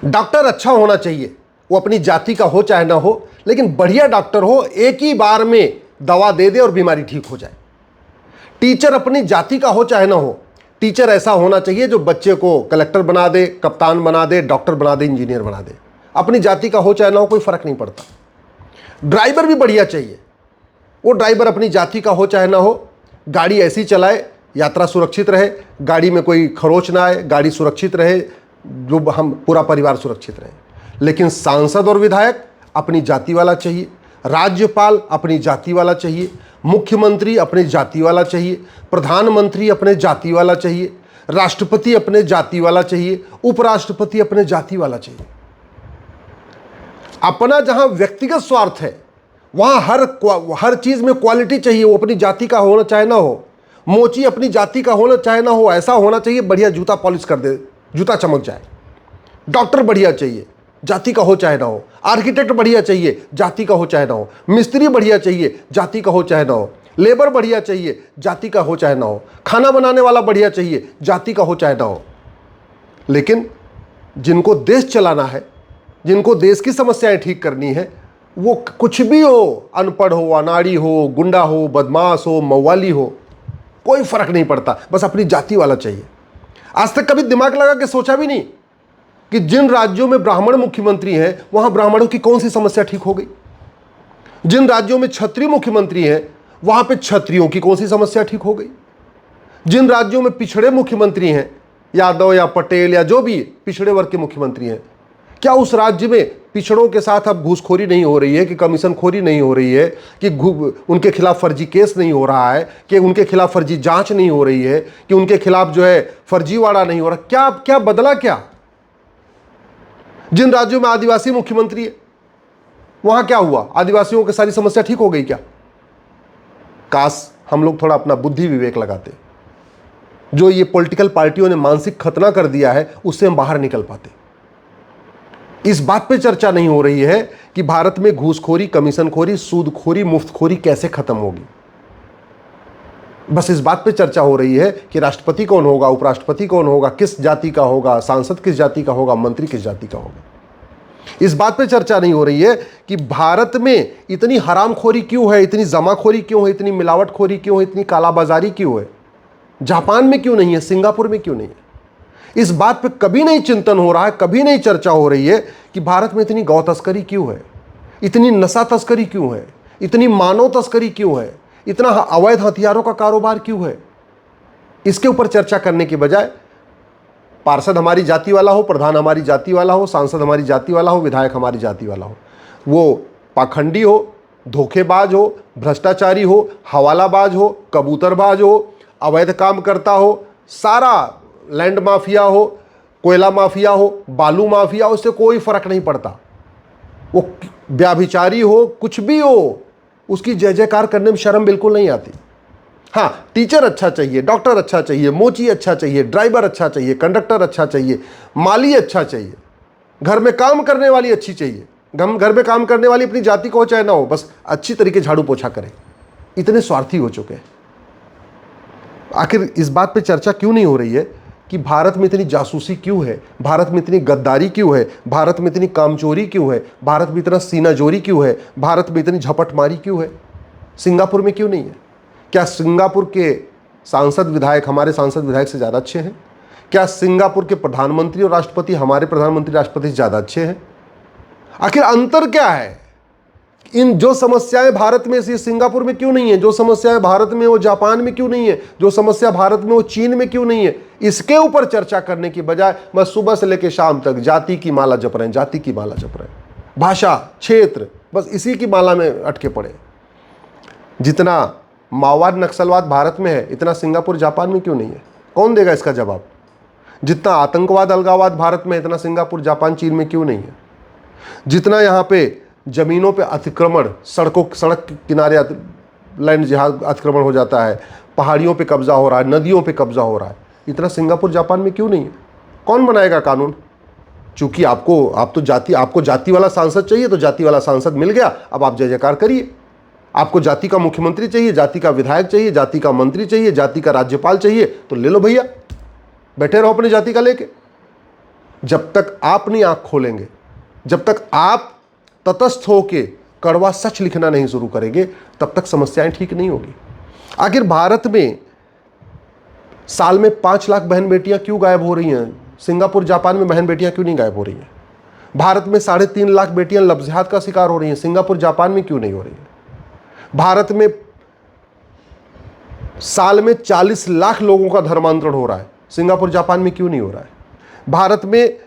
Doctor अच्छा होना चाहिए, वो अपनी जाति का हो चाहे ना हो, लेकिन बढ़िया डॉक्टर हो, एक ही बार में दवा दे दे और बीमारी ठीक हो जाए। टीचर अपनी जाति का हो चाहे ना हो, टीचर ऐसा होना चाहिए जो बच्चे को कलेक्टर बना दे, कप्तान बना दे, डॉक्टर बना दे, इंजीनियर बना दे। अपनी जाति का हो चाहे ना हो, कोई फर्क नहीं पड़ता। ड्राइवर भी बढ़िया चाहिए, वो ड्राइवर अपनी जाति का हो चाहे ना हो, गाड़ी ऐसी चलाए, यात्रा सुरक्षित रहे, गाड़ी में कोई खरोच ना आए, गाड़ी सुरक्षित रहे, जो हम पूरा परिवार सुरक्षित रहे। लेकिन सांसद और विधायक अपनी जाति वाला चाहिए, राज्यपाल अपनी जाति वाला चाहिए, मुख्यमंत्री अपने जाति वाला चाहिए, प्रधानमंत्री अपने जाति वाला चाहिए, राष्ट्रपति अपने जाति वाला चाहिए, उपराष्ट्रपति अपने जाति वाला चाहिए। अपना जहां व्यक्तिगत स्वार्थ है वहां हर चीज में क्वालिटी चाहिए। वो अपनी जाति का होना चाहे ना हो, मोची अपनी जाति का होना चाहे ना हो, ऐसा होना चाहिए बढ़िया जूता पॉलिश कर दे, जूता चमक जाए। डॉक्टर बढ़िया चाहिए, जाति का हो चाहे ना हो। आर्किटेक्ट बढ़िया चाहिए, जाति का हो चाहे ना हो। मिस्त्री बढ़िया चाहिए, जाति का हो चाहे ना हो। लेबर बढ़िया चाहिए, जाति का हो चाहे ना हो। खाना बनाने वाला बढ़िया चाहिए, जाति का हो चाहे ना हो। लेकिन जिनको देश चलाना है, जिनको देश की समस्याएं ठीक करनी है, वो कुछ भी हो, अनपढ़ हो, अनाड़ी हो, गुंडा हो, बदमाश हो, मवाली हो, कोई फर्क नहीं पड़ता, बस अपनी जाति वाला चाहिए। आज तक कभी दिमाग लगा के सोचा भी नहीं कि जिन राज्यों में ब्राह्मण मुख्यमंत्री हैं वहां ब्राह्मणों की कौन सी समस्या ठीक हो गई? जिन राज्यों में क्षत्रिय मुख्यमंत्री हैं वहां पे क्षत्रियों की कौन सी समस्या ठीक हो गई? जिन राज्यों में पिछड़े मुख्यमंत्री हैं, यादव या पटेल या जो भी पिछड़े वर्ग के मुख्यमंत्री हैं, क्या उस राज्य में पिछड़ों के साथ अब घूसखोरी नहीं हो रही है, कि कमीशन खोरी नहीं हो रही है, कि उनके खिलाफ फर्जी केस नहीं हो रहा है, कि उनके खिलाफ फर्जी जांच नहीं हो रही है, कि उनके खिलाफ जो है फर्जीवाड़ा नहीं हो रहा? क्या क्या बदला? क्या जिन राज्यों में आदिवासी मुख्यमंत्री है वहां क्या हुआ? आदिवासियों की सारी समस्या ठीक हो गई क्या? काश हम लोग थोड़ा अपना बुद्धि विवेक लगाते। जो ये पॉलिटिकल पार्टियों ने मानसिक खतना कर दिया है उससे हम बाहर निकल पाते। इस बात पे चर्चा नहीं हो रही है कि भारत में घूसखोरी, कमीशनखोरी, सूदखोरी, मुफ्तखोरी कैसे खत्म होगी। बस इस बात पे चर्चा हो रही है कि राष्ट्रपति कौन होगा, उपराष्ट्रपति कौन होगा, किस जाति का होगा, सांसद किस जाति का होगा, मंत्री किस जाति का होगा। इस बात पे चर्चा नहीं हो रही है कि भारत में इतनी हरामखोरी क्यों है, इतनी जमाखोरी क्यों है, इतनी मिलावटखोरी क्यों है, इतनी कालाबाजारी क्यों है। जापान में क्यों नहीं है, सिंगापुर में क्यों नहीं है। इस बात पे कभी नहीं चिंतन हो रहा है, कभी नहीं चर्चा हो रही है कि भारत में इतनी गौ तस्करी क्यों है, इतनी नशा तस्करी क्यों है, इतनी मानव तस्करी क्यों है, इतना अवैध हथियारों का कारोबार क्यों है। इसके ऊपर चर्चा करने के बजाय पार्षद हमारी जाति वाला हो, प्रधान हमारी जाति वाला हो, सांसद हमारी जाति वाला हो, विधायक हमारी जाति वाला हो, वो पाखंडी हो, धोखेबाज हो, भ्रष्टाचारी हो, हवालाबाज हो, कबूतरबाज हो, अवैध काम करता हो, सारा लैंड माफिया हो, कोयला माफिया हो, बालू माफिया हो, उससे कोई फर्क नहीं पड़ता। वो व्याभिचारी हो, कुछ भी हो, उसकी जय जयकार करने में शर्म बिल्कुल नहीं आती। हाँ, टीचर अच्छा चाहिए, डॉक्टर अच्छा चाहिए, मोची अच्छा चाहिए, ड्राइवर अच्छा चाहिए, कंडक्टर अच्छा चाहिए, माली अच्छा चाहिए, घर में काम करने वाली अच्छी चाहिए। घर में काम करने वाली अपनी जाति को हो चाहे ना हो, बस अच्छी तरीके झाड़ू पोछा करें। इतने स्वार्थी हो चुके हैं। आखिर इस बात पे चर्चा क्यों नहीं हो रही है कि भारत में इतनी जासूसी क्यों है, भारत में इतनी गद्दारी क्यों है, भारत में इतनी कामचोरी क्यों है, भारत में इतना सीनाजोरी क्यों है, भारत में इतनी झपटमारी क्यों है? सिंगापुर में क्यों नहीं है? क्या सिंगापुर के सांसद विधायक हमारे सांसद विधायक से ज़्यादा अच्छे हैं? क्या सिंगापुर के प्रधानमंत्री और राष्ट्रपति हमारे प्रधानमंत्री राष्ट्रपति से ज़्यादा अच्छे हैं? आखिर अंतर क्या है? इन जो समस्याएं भारत में से सिंगापुर में क्यों नहीं है, जो समस्याएं भारत में वो जापान में क्यों नहीं है, जो समस्या भारत में वो चीन में क्यों नहीं है, इसके ऊपर चर्चा करने की बजाय बस सुबह से लेकर शाम तक जाति की माला जप रहे हैं, जाति की माला जप रहे हैं, भाषा, क्षेत्र, बस इसी की माला में अटके पड़े। जितना माओवाद नक्सलवाद भारत में है इतना सिंगापुर जापान में क्यों नहीं है? कौन देगा इसका जवाब? जितना आतंकवाद अलगाववाद भारत में इतना सिंगापुर जापान चीन में क्यों नहीं है? जितना यहाँ पे जमीनों पे अतिक्रमण, सड़क किनारे लैंड जिहाद अतिक्रमण हो जाता है, पहाड़ियों पे कब्जा हो रहा है, नदियों पे कब्जा हो रहा है, इतना सिंगापुर जापान में क्यों नहीं है? कौन बनाएगा कानून? चूंकि आपको जाति वाला सांसद चाहिए तो जाति वाला सांसद मिल गया, अब आप जय जयकार करिए। आपको जाति का मुख्यमंत्री चाहिए, जाति का विधायक चाहिए, जाति का मंत्री चाहिए, जाति का राज्यपाल चाहिए, तो ले लो भैया, बैठे रहो अपनी जाति का लेके। जब तक आप नहीं आंख खोलेंगे, जब तक आप तटस्थ होके कड़वा सच लिखना नहीं शुरू करेंगे, तब तक समस्याएं ठीक नहीं होगी। आखिर भारत में साल में 5 लाख बहन बेटियां क्यों गायब हो रही हैं? सिंगापुर जापान में बहन बेटियां क्यों नहीं गायब हो रही हैं? भारत में 3.5 लाख बेटियां लफ्ज़ियात का शिकार हो रही हैं, सिंगापुर जापान में क्यों नहीं हो रही है? भारत में साल में 40 लाख लोगों का धर्मांतरण हो रहा है, सिंगापुर जापान में क्यों नहीं हो रहा है? भारत में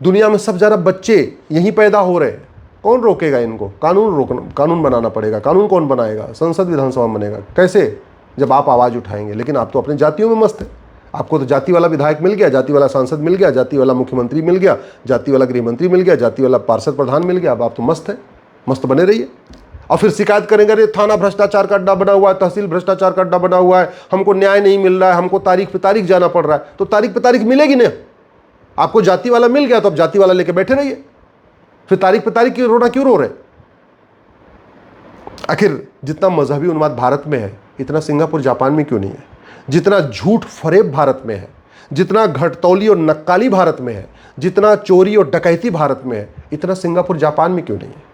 दुनिया में सबसे ज़्यादा बच्चे यहीं पैदा हो रहे हैं, कौन रोकेगा इनको? कानून बनाना पड़ेगा। कानून कौन बनाएगा? संसद विधानसभा बनेगा। कैसे? जब आप आवाज़ उठाएंगे। लेकिन आप तो अपने जातियों में मस्त है। आपको तो जाति वाला विधायक मिल गया, जाति वाला सांसद मिल गया, जाति वाला मुख्यमंत्री मिल गया, जाति वाला गृह मंत्री मिल गया, जाति वाला पार्षद प्रधान मिल गया। अब आप तो मस्त है, मस्त बने रहिए। और फिर शिकायत करेंगे, अरे थाना भ्रष्टाचार का अड्डा बना हुआ है, तहसील भ्रष्टाचार का अड्डा बना हुआ है, हमको न्याय नहीं मिल रहा है, हमको तारीख पे तारीख जाना पड़ रहा है। तो तारीख पे तारीख मिलेगी ना। आपको जाति वाला मिल गया तो आप जाति वाला लेके बैठे रहिए, फिर तारीख पे तारीख क्यों रोना, क्यों रो रहे? आखिर जितना मजहबी उन्माद भारत में है, इतना सिंगापुर जापान में क्यों नहीं है? जितना झूठ फरेब भारत में है, जितना घटतौली और नक्काली भारत में है, जितना चोरी और डकैती भारत में है, इतना सिंगापुर जापान में क्यों नहीं है?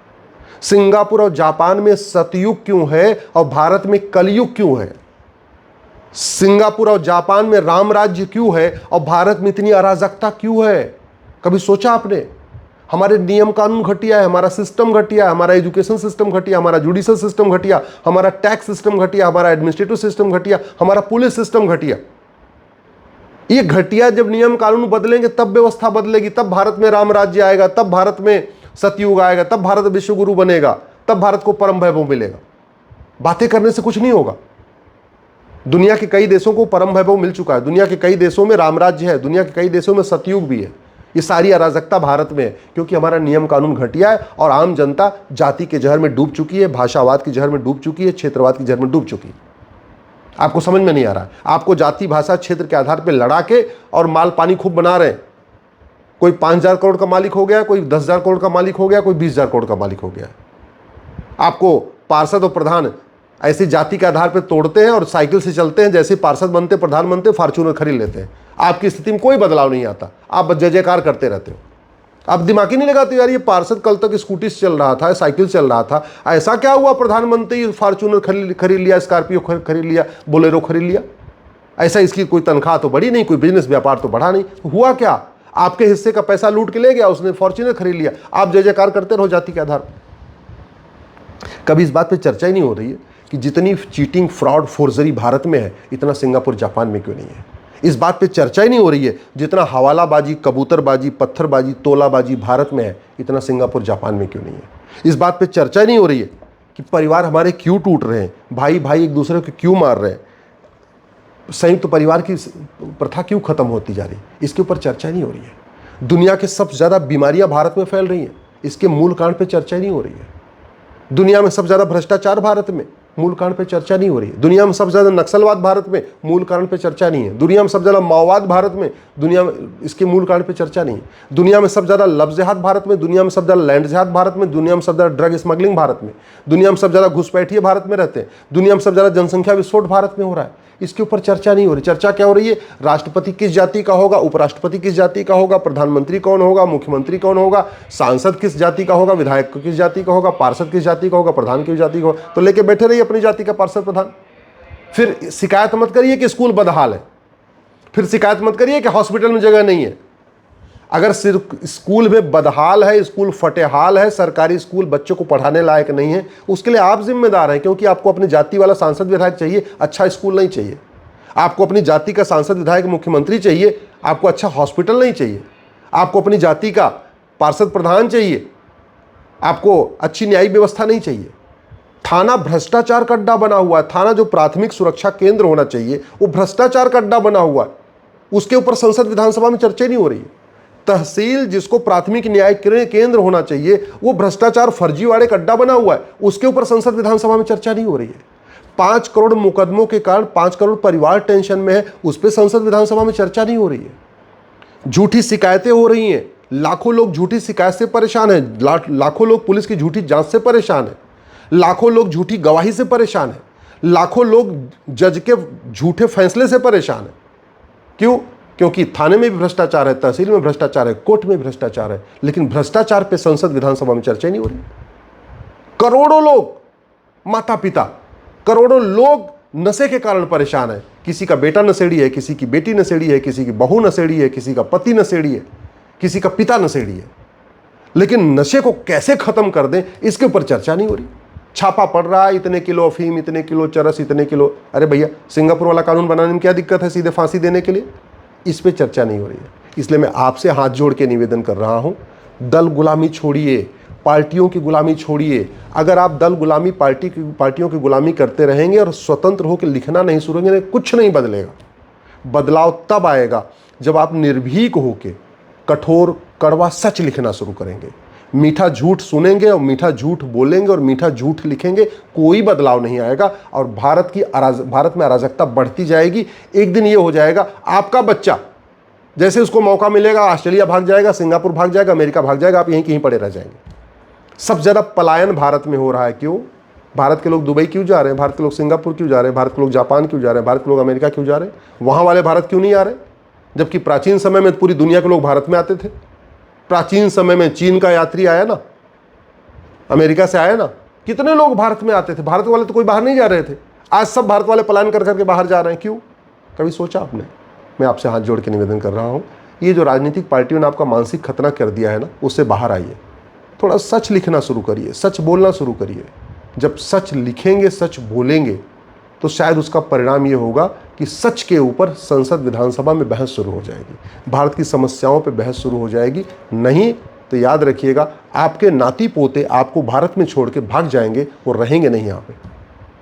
सिंगापुर और जापान में सतयुग क्यों है और भारत में कलयुग क्यों है? सिंगापुर और जापान में राम राज्य क्यों है और भारत में इतनी अराजकता क्यों है? कभी सोचा आपने? हमारे नियम कानून घटिया है, हमारा सिस्टम घटिया है, हमारा एजुकेशन सिस्टम घटिया, हमारा जुडिशल सिस्टम घटिया, हमारा टैक्स सिस्टम घटिया, हमारा एडमिनिस्ट्रेटिव सिस्टम घटिया, हमारा पुलिस सिस्टम घटिया। ये घटिया जब नियम कानून बदलेंगे तब व्यवस्था बदलेगी, तब भारत में राम राज्य आएगा, तब भारत में सतयुग आएगा, तब भारत विश्वगुरु बनेगा, तब भारत को परम वैभव मिलेगा। बातें करने से कुछ नहीं होगा। दुनिया के कई देशों को परम वैभव मिल चुका है, दुनिया के कई देशों में राम राज्य है, दुनिया के कई देशों में सतयुग भी है। ये सारी अराजकता भारत में है क्योंकि हमारा नियम कानून घटिया है और आम जनता जाति के जहर में डूब चुकी है, भाषावाद के जहर में डूब चुकी है, क्षेत्रवाद के जहर में डूब चुकी है। आपको समझ में नहीं आ रहा है। आपको जाति भाषा क्षेत्र के आधार पर लड़ा के और माल पानी खूब बना रहे हैं। कोई 5,000 करोड़ का मालिक हो गया, कोई 10,000 करोड़ का मालिक हो गया, कोई 20,000 करोड़ का मालिक हो गया। आपको पार्षद और प्रधान ऐसी जाति के आधार पर तोड़ते हैं और साइकिल से चलते हैं, जैसे पार्षद बनते, प्रधान बनते, फॉर्च्यूनर खरीद लेते हैं। आपकी स्थिति में कोई बदलाव नहीं आता, आप जय जयकार करते रहते हो। आप दिमाग ही नहीं लगाते यार, ये पार्षद कल तक स्कूटी से चल रहा था, साइकिल चल रहा था, ऐसा क्या हुआ प्रधानमंत्री फॉर्च्यूनर खरीद लिया, स्कॉर्पियो खरीद लिया, बोलेरो खरीद लिया? ऐसा इसकी कोई तनख्वाह तो बढ़ी नहीं, कोई बिजनेस व्यापार तो बढ़ा नहीं, हुआ क्या? आपके हिस्से का पैसा लूट के ले गया, उसने फॉर्च्यूनर खरीद लिया। आप जय जयकार करते रहो जाति के आधार पर। कभी इस बात पर चर्चा ही नहीं हो रही है कि जितनी चीटिंग, फ्रॉड, फोर्जरी भारत में है, इतना सिंगापुर जापान में क्यों नहीं है? इस बात पे चर्चा ही नहीं हो रही है जितना हवालाबाजी, कबूतरबाजी, पत्थरबाजी, तोलाबाजी भारत में है, इतना सिंगापुर जापान में क्यों नहीं है? इस बात पे चर्चा ही नहीं हो रही है कि परिवार हमारे क्यों टूट रहे हैं, भाई भाई एक दूसरे को क्यों मार रहे हैं, संयुक्त परिवार की प्रथा क्यों खत्म होती जा रही है, इसके ऊपर चर्चा ही नहीं हो रही है। दुनिया के सबसे ज़्यादा बीमारियां भारत में फैल रही हैं, इसके मूल कारण पर चर्चा ही नहीं हो रही है। दुनिया में सबसे ज़्यादा भ्रष्टाचार भारत में, मूल कारण पे चर्चा नहीं हो रही है। दुनिया में सबसे ज़्यादा नक्सलवाद भारत में, मूल कारण पे चर्चा नहीं है। दुनिया में सबसे ज़्यादा माओवाद भारत में, दुनिया में इसके मूल कारण पे चर्चा नहीं है। दुनिया में सबसे ज़्यादा लव जिहाद भारत में, दुनिया में सबसे ज़्यादा लैंड जिहाद भारत में, दुनिया में सबसे ज़्यादा ड्रग स्मगलिंग भारत में, दुनिया में सबसे ज़्यादा घुसपैठिए भारत में रहते हैं, दुनिया में सबसे ज़्यादा जनसंख्या विस्फोट भारत में हो रहा है। इसके ऊपर चर्चा नहीं हो रही। चर्चा क्या हो रही है? राष्ट्रपति किस जाति का होगा, उपराष्ट्रपति किस जाति का होगा, प्रधानमंत्री कौन होगा, मुख्यमंत्री कौन होगा, सांसद किस जाति का होगा, विधायक किस जाति का होगा, पार्षद किस जाति का होगा, प्रधान किस जाति का होगा। तो लेके बैठे रहिए अपनी जाति का पार्षद प्रधान। फिर शिकायत मत करिए कि स्कूल बदहाल है, फिर शिकायत मत करिए कि हॉस्पिटल में जगह नहीं है। अगर सिर्फ स्कूल में बदहाल है, स्कूल फटेहाल है, सरकारी स्कूल बच्चों को पढ़ाने लायक नहीं है, उसके लिए आप जिम्मेदार हैं, क्योंकि आपको अपनी जाति वाला सांसद विधायक चाहिए, अच्छा स्कूल नहीं चाहिए। आपको अपनी जाति का सांसद विधायक मुख्यमंत्री चाहिए, आपको अच्छा हॉस्पिटल नहीं चाहिए। आपको अपनी जाति का पार्षद प्रधान चाहिए, आपको अच्छी न्यायिक व्यवस्था नहीं चाहिए। थाना भ्रष्टाचार का अड्डा बना हुआ है। थाना जो प्राथमिक सुरक्षा केंद्र होना चाहिए वो भ्रष्टाचार का अड्डा बना हुआ है। उसके ऊपर संसद विधानसभा में चर्चा नहीं हो रही है। तहसील जिसको प्राथमिक न्याय केंद्र होना चाहिए वो भ्रष्टाचार फर्जीवाड़े का अड्डा बना हुआ है, उसके ऊपर संसद विधानसभा में चर्चा नहीं हो रही है। 5 करोड़ मुकदमों के कारण 5 करोड़ परिवार टेंशन में है, उस पर संसद विधानसभा में चर्चा नहीं हो रही है। झूठी शिकायतें हो रही हैं, लाखों लोग झूठी शिकायत से परेशान हैं, लाखों लोग पुलिस की झूठी जांच से परेशान हैं, लाखों लोग झूठी गवाही से परेशान हैं, लाखों लोग जज के झूठे फैसले से परेशान हैं। क्यों? क्योंकि थाने में भी भ्रष्टाचार है, तहसील में भ्रष्टाचार है, कोर्ट में भ्रष्टाचार है, लेकिन भ्रष्टाचार पे संसद विधानसभा में चर्चा ही नहीं हो रही। करोड़ों लोग, माता पिता, करोड़ों लोग नशे के कारण परेशान है। किसी का बेटा नशेड़ी है, किसी की बेटी नशेड़ी है, किसी की बहू नशेड़ी है, किसी का पति नशेड़ी है, किसी का पिता नशेड़ी है, लेकिन नशे को कैसे खत्म कर दें इसके ऊपर चर्चा नहीं हो रही। छापा पड़ रहा है, इतने किलो अफीम, इतने किलो चरस, इतने किलो। अरे भैया, सिंगापुर वाला कानून बनाने में क्या दिक्कत है सीधे फांसी देने के लिए? इस पे चर्चा नहीं हो रही है। इसलिए मैं आपसे हाथ जोड़ के निवेदन कर रहा हूं, दल गुलामी छोड़िए, पार्टियों की गुलामी छोड़िए। अगर आप दल गुलामी, पार्टियों की गुलामी करते रहेंगे और स्वतंत्र होकर लिखना नहीं शुरू करेंगे, कुछ नहीं बदलेगा। बदलाव तब आएगा जब आप निर्भीक होकर कठोर कड़वा सच लिखना शुरू करेंगे। मीठा झूठ सुनेंगे और मीठा झूठ बोलेंगे और मीठा झूठ लिखेंगे, कोई बदलाव नहीं आएगा और भारत में अराजकता बढ़ती जाएगी। एक दिन ये हो जाएगा, आपका बच्चा जैसे उसको मौका मिलेगा ऑस्ट्रेलिया भाग जाएगा, सिंगापुर भाग जाएगा, अमेरिका भाग जाएगा, आप यहीं कहीं पड़े रह जाएंगे। सबसे ज़्यादा पलायन भारत में हो रहा है। क्यों? भारत के लोग दुबई क्यों जा रहे हैं? भारत के लोग सिंगापुर क्यों जा रहे हैं? भारत के लोग जापान क्यों जा रहे हैं? भारत के लोग अमेरिका क्यों जा रहे हैं? वहाँ वाले भारत क्यों नहीं आ रहे? जबकि प्राचीन समय में पूरी दुनिया के लोग भारत में आते थे। प्राचीन समय में चीन का यात्री आया ना, अमेरिका से आया ना, कितने लोग भारत में आते थे। भारत वाले तो कोई बाहर नहीं जा रहे थे। आज सब भारत वाले पलायन कर करके बाहर जा रहे हैं। क्यों? कभी सोचा आपने? मैं आपसे हाथ जोड़ के निवेदन कर रहा हूँ, ये जो राजनीतिक पार्टियों ने आपका मानसिक खतना कर दिया है ना, उससे बाहर आइए। थोड़ा सच लिखना शुरू करिए, सच बोलना शुरू करिए। जब सच लिखेंगे, सच बोलेंगे, तो शायद उसका परिणाम ये होगा कि सच के ऊपर संसद विधानसभा में बहस शुरू हो जाएगी, भारत की समस्याओं पे बहस शुरू हो जाएगी। नहीं तो याद रखिएगा, आपके नाती पोते आपको भारत में छोड़ के भाग जाएंगे, वो रहेंगे नहीं यहाँ पे।